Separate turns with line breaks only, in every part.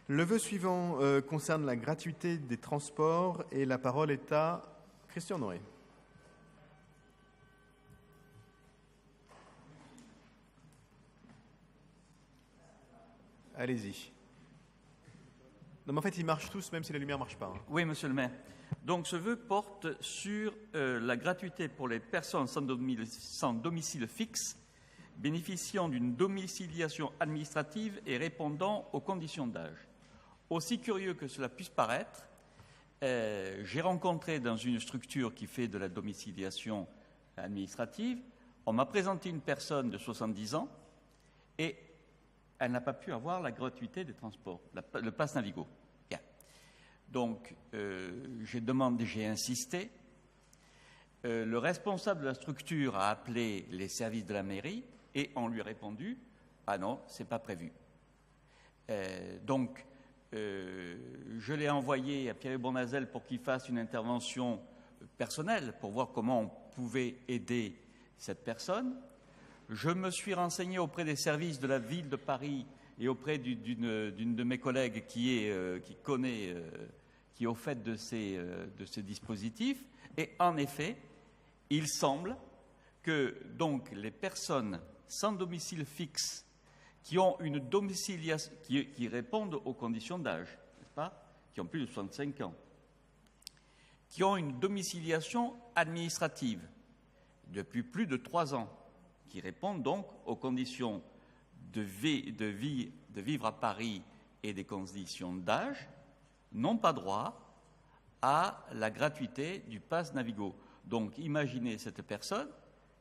Le vœu suivant concerne la gratuité des transports et la parole est à Christian Noé. Allez-y. Non, mais en fait, ils marchent tous, même si la lumière ne marche pas.
Oui, monsieur le maire. Donc, ce vœu porte sur la gratuité pour les personnes sans domicile fixe, bénéficiant d'une domiciliation administrative et répondant aux conditions d'âge. Aussi curieux que cela puisse paraître, j'ai rencontré dans une structure qui fait de la domiciliation administrative, on m'a présenté une personne de 70 ans et elle n'a pas pu avoir la gratuité des transports, le pass Navigo. Bien. Donc, j'ai insisté. Le responsable de la structure a appelé les services de la mairie et on lui a répondu « Ah non, ce n'est pas prévu ». Donc, je l'ai envoyé à Pierre Bournazel pour qu'il fasse une intervention personnelle pour voir comment on pouvait aider cette personne. Je me suis renseigné auprès des services de la ville de Paris et auprès d'une de mes collègues qui est au fait de ces dispositifs. Et en effet, il semble que donc les personnes sans domicile fixe qui ont une domiciliation, qui répondent aux conditions d'âge, n'est-ce pas, qui ont plus de 65 ans, qui ont une domiciliation administrative depuis plus de 3 ans, qui répondent donc aux conditions de vivre à Paris et des conditions d'âge, n'ont pas droit à la gratuité du pass Navigo. Donc imaginez cette personne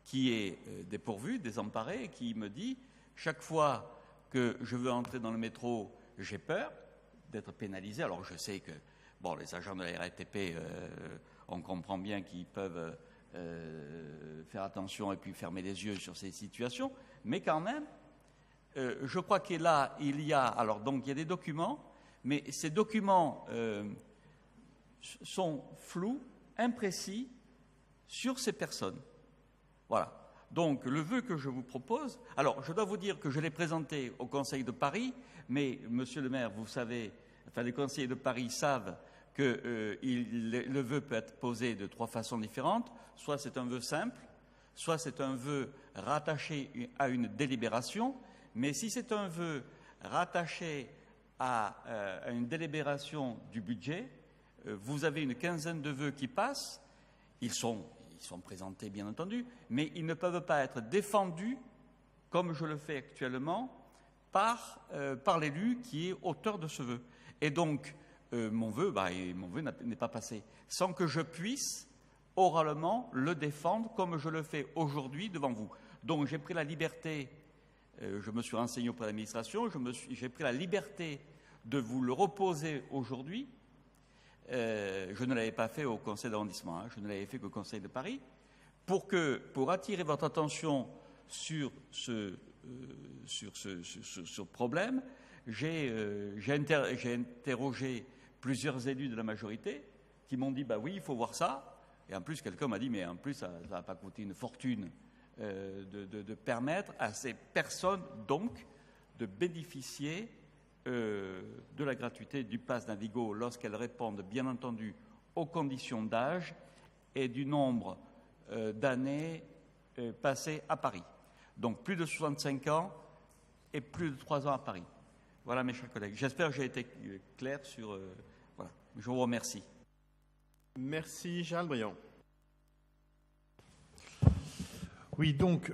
qui est dépourvue, désemparée, et qui me dit « Chaque fois que je veux entrer dans le métro, j'ai peur d'être pénalisé. » Alors je sais que bon, les agents de la RATP, on comprend bien qu'ils peuvent faire attention et puis fermer les yeux sur ces situations, mais quand même, je crois que là, il y a des documents, mais ces documents sont flous, imprécis sur ces personnes. Voilà. Donc, le vœu que je vous propose, alors je dois vous dire que je l'ai présenté au Conseil de Paris, mais monsieur le maire, vous savez, enfin les conseillers de Paris savent que le vœu peut être posé de 3 façons différentes. Soit c'est un vœu simple, soit c'est un vœu rattaché à une délibération, mais si c'est un vœu rattaché à une délibération du budget, vous avez une quinzaine de vœux qui passent, ils sont présentés bien entendu, mais ils ne peuvent pas être défendus, comme je le fais actuellement, par l'élu qui est auteur de ce vœu. Et donc, mon vœu n'est pas passé, sans que je puisse oralement le défendre comme je le fais aujourd'hui devant vous. Donc j'ai pris la liberté, je me suis renseigné auprès de l'administration, j'ai pris la liberté de vous le reposer aujourd'hui. Je ne l'avais pas fait au conseil d'arrondissement, je ne l'avais fait qu'au conseil de Paris, pour attirer votre attention sur ce problème. J'ai interrogé plusieurs élus de la majorité qui m'ont dit « bah oui, il faut voir ça ». Et en plus, quelqu'un m'a dit « mais en plus, ça ne va pas coûter une fortune de permettre à ces personnes, donc, de bénéficier de la gratuité du pass Navigo lorsqu'elles répondent, bien entendu, aux conditions d'âge et du nombre d'années passées à Paris. Donc, plus de 65 ans et plus de 3 ans à Paris. Voilà, mes chers collègues. J'espère que j'ai été clair sur... voilà. Je vous remercie.
Merci, Charles Briand.
Oui, donc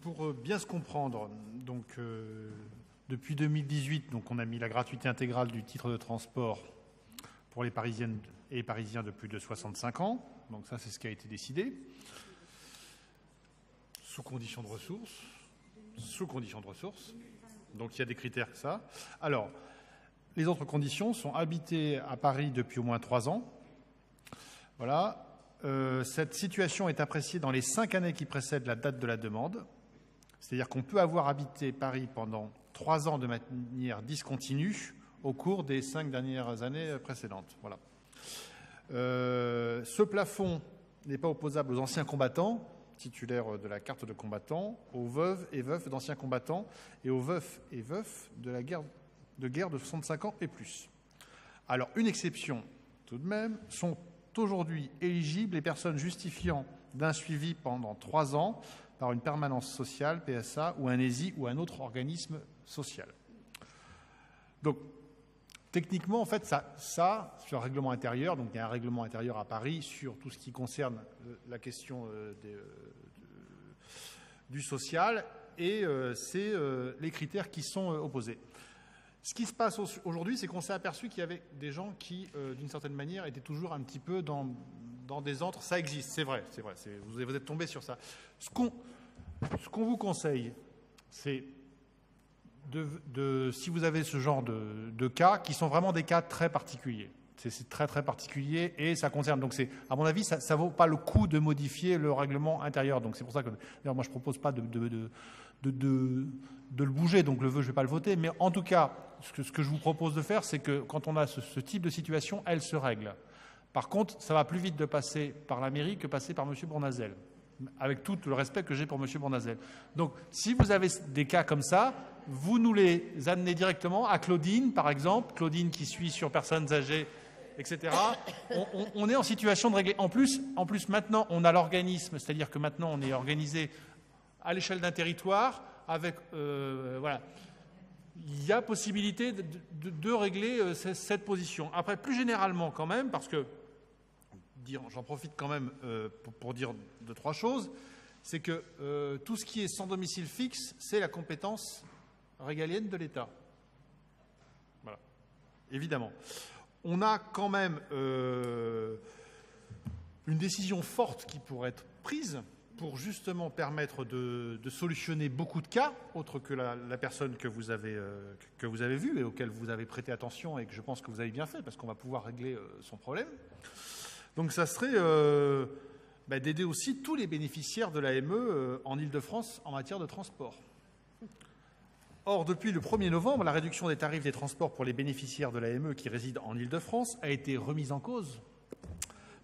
pour bien se comprendre, depuis 2018, on a mis la gratuité intégrale du titre de transport pour les Parisiennes et Parisiens de plus de 65 ans. Donc ça, c'est ce qui a été décidé. Sous condition de ressources. Donc il y a des critères que ça. Alors, les autres conditions sont habiter à Paris depuis au moins 3 ans. Voilà. Cette situation est appréciée dans les 5 années qui précèdent la date de la demande. C'est-à-dire qu'on peut avoir habité Paris pendant 3 ans de manière discontinue au cours des 5 dernières années précédentes. Voilà. Ce plafond n'est pas opposable aux anciens combattants, titulaires de la carte de combattant, aux veuves et veufs d'anciens combattants et aux veufs et veufs de la guerre de guerre de 65 ans et plus. Alors, une exception, tout de même, sont aujourd'hui éligibles les personnes justifiant d'un suivi pendant 3 ans par une permanence sociale, PSA, ou un ESI ou un autre organisme social. Donc, techniquement, en fait, ça, sur le règlement intérieur, donc il y a un règlement intérieur à Paris sur tout ce qui concerne la question du social, et c'est les critères qui sont opposés. Ce qui se passe aujourd'hui, c'est qu'on s'est aperçu qu'il y avait des gens qui, d'une certaine manière, étaient toujours un petit peu dans des antres. Ça existe, c'est vrai. Vous êtes tombé sur ça. Ce qu'on vous conseille, c'est si vous avez ce genre de cas, qui sont vraiment des cas très particuliers. C'est très, très particulier et ça concerne. Donc, à mon avis, ça ne vaut pas le coup de modifier le règlement intérieur. Donc, c'est pour ça que, d'ailleurs, moi, je ne propose pas de le bouger. Donc, le vœu, je ne vais pas le voter. Mais en tout cas, ce que je vous propose de faire, c'est que quand on a ce type de situation, elle se règle. Par contre, ça va plus vite de passer par la mairie que passer par M. Bournazel, avec tout le respect que j'ai pour M. Bournazel. Donc, si vous avez des cas comme ça, vous nous les amenez directement à Claudine, par exemple, Claudine qui suit sur personnes âgées, etc. On est en situation de régler. En plus, maintenant, on a l'organisme, c'est-à-dire que maintenant, on est organisé à l'échelle d'un territoire avec... voilà. Il y a possibilité de régler cette position. Après, plus généralement quand même, parce que j'en profite quand même pour dire 2-3 choses, c'est que tout ce qui est sans domicile fixe, c'est la compétence régalienne de l'État. Voilà, évidemment. On a quand même une décision forte qui pourrait être prise pour justement permettre de solutionner beaucoup de cas, autres que la personne que vous avez vue et auquel vous avez prêté attention et que je pense que vous avez bien fait, parce qu'on va pouvoir régler son problème. Donc ça serait d'aider aussi tous les bénéficiaires de l'AME en Île-de-France en matière de transport. Or, depuis le 1er novembre, la réduction des tarifs des transports pour les bénéficiaires de l'AME qui résident en Île-de-France a été remise en cause,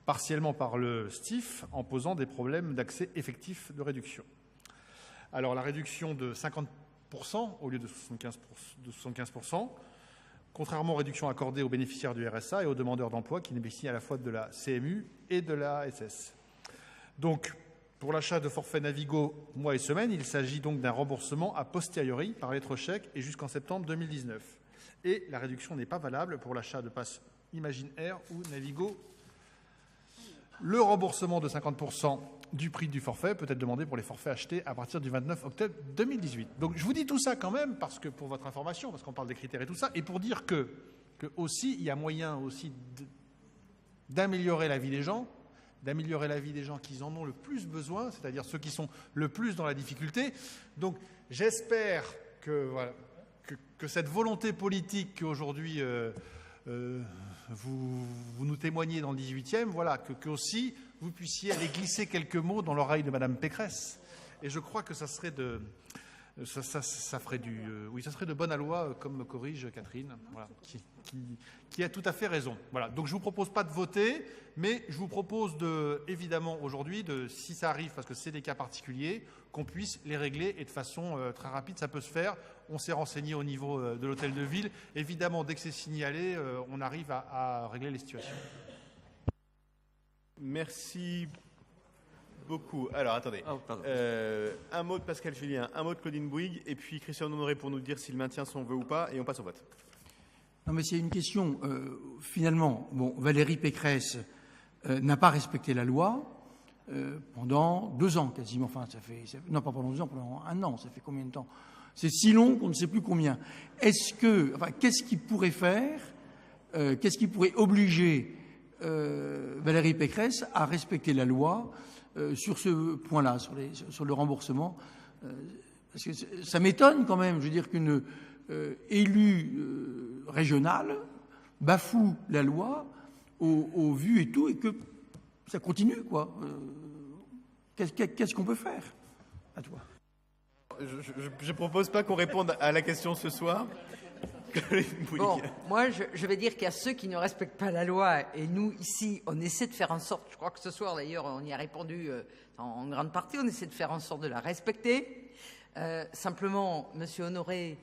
partiellement par le STIF, en posant des problèmes d'accès effectif de réduction. Alors, la réduction de 50% au lieu de 75%, contrairement aux réductions accordées aux bénéficiaires du RSA et aux demandeurs d'emploi qui bénéficient à la fois de la CMU et de la SS. Donc, pour l'achat de forfaits Navigo mois et semaines, il s'agit donc d'un remboursement a posteriori par lettre chèque et jusqu'en septembre 2019. Et la réduction n'est pas valable pour l'achat de passes Imagine Air ou Navigo. Le remboursement de 50% du prix du forfait peut être demandé pour les forfaits achetés à partir du 29 octobre 2018. Donc je vous dis tout ça quand même, parce que pour votre information, parce qu'on parle des critères et tout ça, et pour dire que aussi il y a moyen aussi d'améliorer la vie des gens, qui en ont le plus besoin, c'est-à-dire ceux qui sont le plus dans la difficulté. Donc j'espère que cette volonté politique qu'aujourd'hui vous nous témoignez dans le 18e, voilà, que aussi vous puissiez aller glisser quelques mots dans l'oreille de Madame Pécresse. Et je crois que ça serait ça ferait de bonne aloi, comme me corrige Catherine, voilà, qui a tout à fait raison. Voilà. Donc je ne vous propose pas de voter, mais je vous propose évidemment aujourd'hui, si ça arrive, parce que c'est des cas particuliers, qu'on puisse les régler et de façon très rapide, ça peut se faire. On s'est renseigné au niveau de l'hôtel de ville. Évidemment, dès que c'est signalé, on arrive à régler les situations.
Merci beaucoup. Alors, attendez. Un mot de Pascal Julien, un mot de Claudine Bouygues, et puis Christian Honoré pour nous dire s'il maintient son vœu ou pas, et on passe au vote.
Non, mais c'est une question. Finalement, Valérie Pécresse n'a pas respecté la loi pendant 2 ans quasiment. Enfin, non, pas pendant 2 ans, pendant 1 an. Ça fait combien de temps? C'est si long qu'on ne sait plus combien. Qu'est-ce qu'il pourrait faire? Qu'est-ce qui pourrait obliger Valérie Pécresse à respecter la loi sur ce point-là, sur le remboursement? Parce que ça m'étonne quand même. Je veux dire qu'une élue régionale bafoue la loi au vu et tout, et que ça continue, quoi. Qu'est-ce qu'on peut faire? À toi.
Je ne propose pas qu'on réponde à la question ce soir.
Bon, moi, je vais dire qu'il y a ceux qui ne respectent pas la loi, et nous, ici, on essaie de faire en sorte, je crois que ce soir, d'ailleurs, on y a répondu en grande partie, on essaie de faire en sorte de la respecter. Simplement, M. Honoré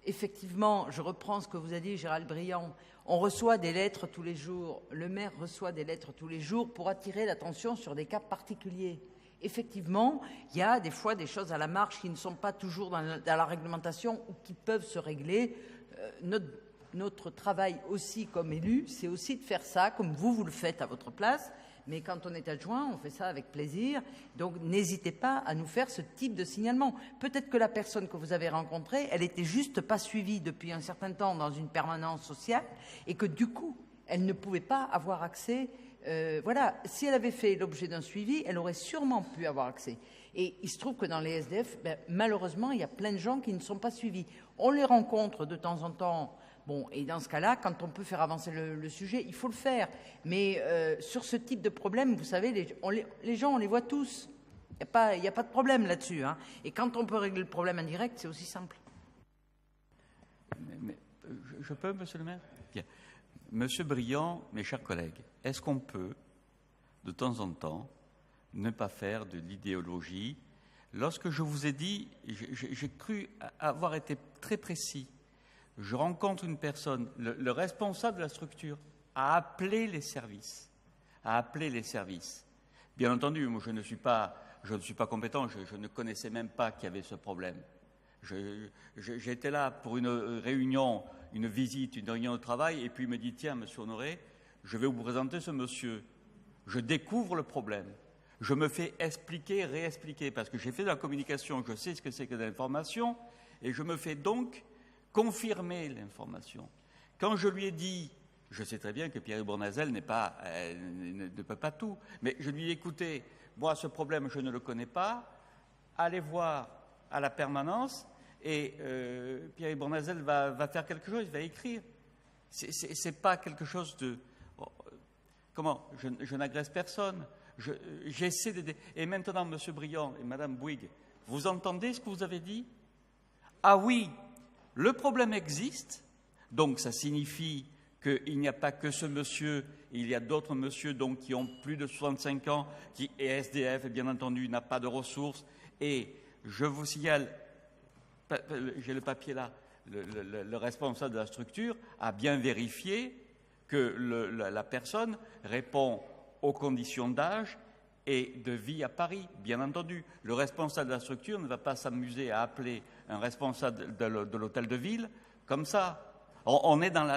effectivement, je reprends ce que vous a dit Gérald Briand, on reçoit des lettres tous les jours, le maire reçoit des lettres tous les jours pour attirer l'attention sur des cas particuliers. Effectivement, il y a des fois des choses à la marge qui ne sont pas toujours dans la réglementation ou qui peuvent se régler. Notre travail aussi comme élu, c'est aussi de faire ça comme vous le faites à votre place. Mais quand on est adjoint, on fait ça avec plaisir. Donc, n'hésitez pas à nous faire ce type de signalement. Peut-être que la personne que vous avez rencontrée, elle n'était juste pas suivie depuis un certain temps dans une permanence sociale et que du coup, elle ne pouvait pas avoir accès. Voilà, si elle avait fait l'objet d'un suivi, elle aurait sûrement pu avoir accès. Et il se trouve que dans les SDF, malheureusement, il y a plein de gens qui ne sont pas suivis. On les rencontre de temps en temps. Bon, et dans ce cas-là, quand on peut faire avancer le sujet, il faut le faire. Mais sur ce type de problème, vous savez, les gens, on les voit tous. Il n'y a pas de problème là-dessus. Hein. Et quand on peut régler le problème indirect, c'est aussi simple.
Je peux, monsieur le maire ? Bien. Monsieur Briand, mes chers collègues, est-ce qu'on peut, de temps en temps, ne pas faire de l'idéologie ? Lorsque je vous ai dit, j'ai cru avoir été très précis. Je rencontre une personne, le responsable de la structure a appelé les services. Bien entendu, moi je ne suis pas compétent, je ne connaissais même pas qu'il y avait ce problème. J'étais là pour une réunion, une visite, une réunion de travail, et puis il me dit, tiens, monsieur Honoré, je vais vous présenter ce monsieur. Je découvre le problème. Je me fais expliquer, réexpliquer, parce que j'ai fait de la communication, je sais ce que c'est que de l'information, et je me fais donc confirmer l'information. Quand je lui ai dit, je sais très bien que Pierre Bournazel ne peut pas tout, mais je lui ai dit, écoutez, moi ce problème je ne le connais pas, allez voir à la permanence et Pierre Bournazel va faire quelque chose, il va écrire. C'est pas quelque chose de... Comment ? Je n'agresse personne. J'essaie d'aider. Et maintenant, M. Briand et Mme Bouygues, vous entendez ce que vous avez dit ? Ah oui, le problème existe, donc ça signifie qu'il n'y a pas que ce monsieur, il y a d'autres messieurs donc, qui ont plus de 65 ans, qui est SDF, et bien entendu, n'a pas de ressources. Et je vous signale, j'ai le papier là, le responsable de la structure a bien vérifié que la personne répond aux conditions d'âge et de vie à Paris, bien entendu. Le responsable de la structure ne va pas s'amuser à appeler un responsable de l'hôtel de ville comme ça. On est dans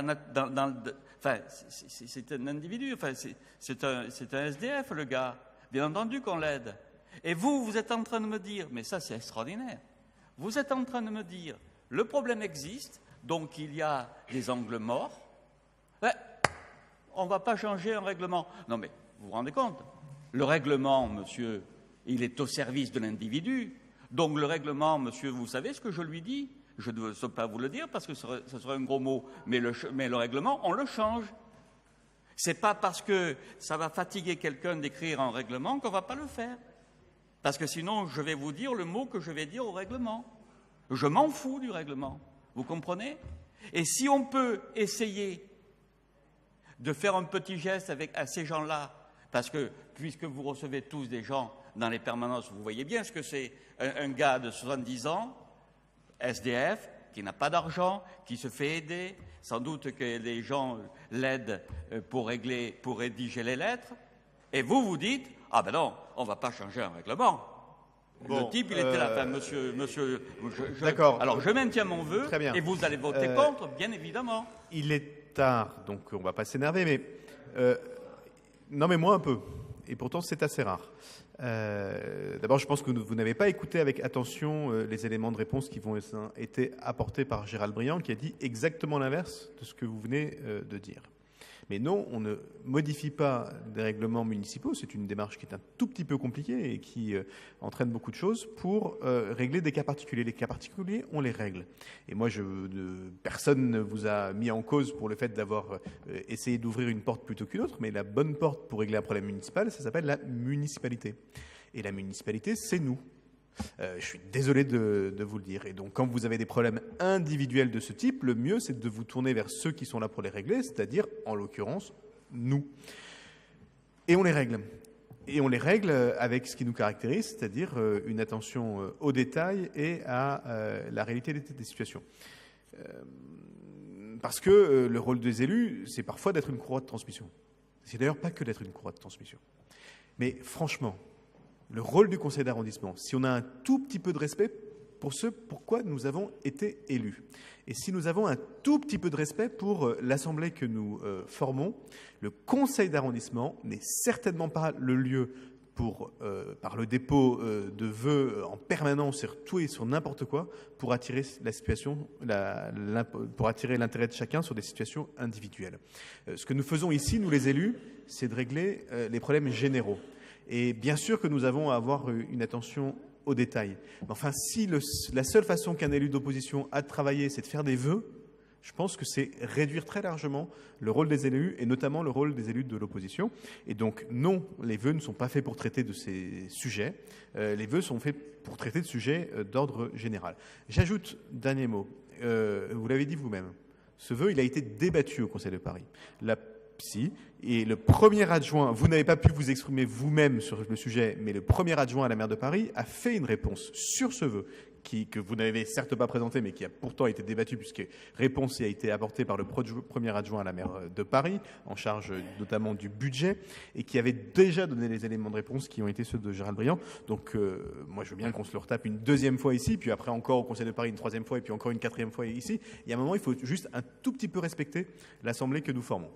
enfin, c'est un individu, enfin, c'est un SDF, le gars. Bien entendu qu'on l'aide. Et vous êtes en train de me dire, mais ça c'est extraordinaire, vous êtes en train de me dire, le problème existe, donc il y a des angles morts, on ne va pas changer un règlement. Non mais, vous vous rendez compte ? Le règlement, monsieur, il est au service de l'individu. Donc le règlement, monsieur, vous savez ce que je lui dis ? Je ne veux pas vous le dire parce que ce serait un gros mot, mais le règlement, on le change. Ce n'est pas parce que ça va fatiguer quelqu'un d'écrire un règlement qu'on ne va pas le faire. Parce que sinon, je vais vous dire le mot que je vais dire au règlement. Je m'en fous du règlement. Vous comprenez ? Et si on peut essayer de faire un petit geste à ces gens-là, parce que puisque vous recevez tous des gens dans les permanences, vous voyez bien ce que c'est un gars de 70 ans, SDF, qui n'a pas d'argent, qui se fait aider, sans doute que les gens l'aident pour rédiger les lettres, et vous dites, ah ben non, on ne va pas changer un règlement. Bon, le type, il était là, enfin, monsieur,
d'accord.
Alors, je maintiens mon vœu,
très bien.
Et vous allez voter contre, bien évidemment.
Il est tard, donc on ne va pas s'énerver, mais... non, mais moi un peu. Et pourtant, c'est assez rare. D'abord, je pense que vous n'avez pas écouté avec attention les éléments de réponse qui vont été apportés par Gérald Briand, qui a dit exactement l'inverse de ce que vous venez de dire. Mais non, on ne modifie pas des règlements municipaux. C'est une démarche qui est un tout petit peu compliquée et qui entraîne beaucoup de choses pour régler des cas particuliers. Les cas particuliers, on les règle. Et moi, personne ne vous a mis en cause pour le fait d'avoir essayé d'ouvrir une porte plutôt qu'une autre, mais la bonne porte pour régler un problème municipal, ça s'appelle la municipalité. Et la municipalité, c'est nous. Je suis désolé de vous le dire. Et donc, quand vous avez des problèmes individuels de ce type, le mieux, c'est de vous tourner vers ceux qui sont là pour les régler, c'est-à-dire, en l'occurrence, nous. Et on les règle. Et on les règle avec ce qui nous caractérise, c'est-à-dire une attention aux détails et à la réalité des situations. Parce que le rôle des élus, c'est parfois d'être une courroie de transmission. C'est d'ailleurs pas que d'être une courroie de transmission. Mais franchement, le rôle du conseil d'arrondissement, si on a un tout petit peu de respect pour ce pourquoi nous avons été élus, et si nous avons un tout petit peu de respect pour l'assemblée que nous formons, le conseil d'arrondissement n'est certainement pas le lieu pour, par le dépôt de vœux en permanence sur tout et sur n'importe quoi, pour attirer la situation, pour attirer l'intérêt de chacun sur des situations individuelles. Ce que nous faisons ici, nous les élus, c'est de régler les problèmes généraux. Et bien sûr que nous avons à avoir une attention aux détails. Mais enfin, si la seule façon qu'un élu d'opposition a de travailler, c'est de faire des vœux, je pense que c'est réduire très largement le rôle des élus, et notamment le rôle des élus de l'opposition. Et donc, non, les vœux ne sont pas faits pour traiter de ces sujets. Les vœux sont faits pour traiter de sujets d'ordre général. J'ajoute, dernier mot, vous l'avez dit vous-même, ce vœu, il a été débattu au Conseil de Paris. La psy, et le premier adjoint, vous n'avez pas pu vous exprimer vous-même sur le sujet, mais le premier adjoint à la maire de Paris a fait une réponse sur ce vœu, que vous n'avez certes pas présenté, mais qui a pourtant été débattu, puisque réponse y a été apportée par le premier adjoint à la maire de Paris, en charge notamment du budget, et qui avait déjà donné les éléments de réponse qui ont été ceux de Gérald Briand. Donc, moi, je veux bien qu'on se le retape une deuxième fois ici, puis après encore au Conseil de Paris une troisième fois, et puis encore une quatrième fois ici. Il y a un moment, il faut juste un tout petit peu respecter l'Assemblée que nous formons.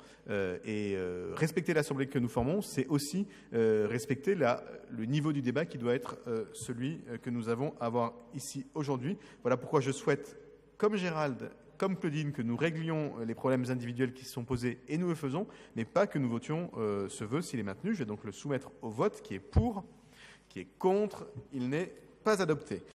Respecter l'Assemblée que nous formons, c'est aussi respecter le niveau du débat qui doit être celui que nous avons à avoir ici aujourd'hui. Voilà pourquoi je souhaite, comme Gérald, comme Claudine, que nous réglions les problèmes individuels qui se sont posés, et nous le faisons, mais pas que nous votions ce vœu s'il est maintenu. Je vais donc le soumettre au vote. Qui est pour, qui est contre, il n'est pas adopté.